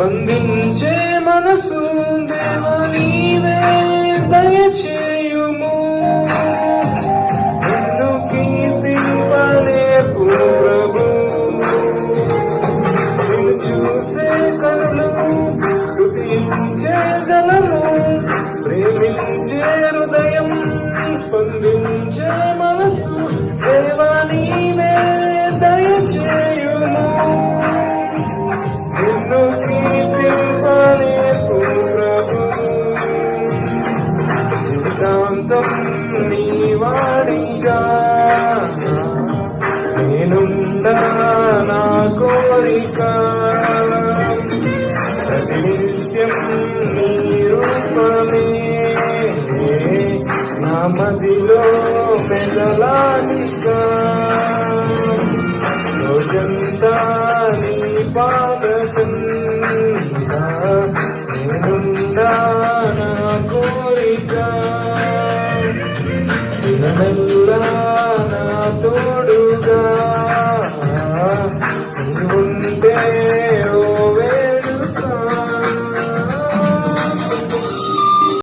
స్పందించే మనసు దేవా నీవే దయచేయుము. నిన్ను కీర్తింపలేపు ప్రభు, నిన్ను చూసే కనులు స్తుతించే గలము. ప్రేమించే హృదయం స్పందించే మనసు దేవా నీవే దయచేయుము. నిన్ను కీర్తింపలేపు ప్రభు, జీవితాంతం నీ వాడిగా నేనుండా నా కోరిక. ప్రతినిత్యం నీ రూపమే నా మదిలో మెదలాలిగా. రోజంతా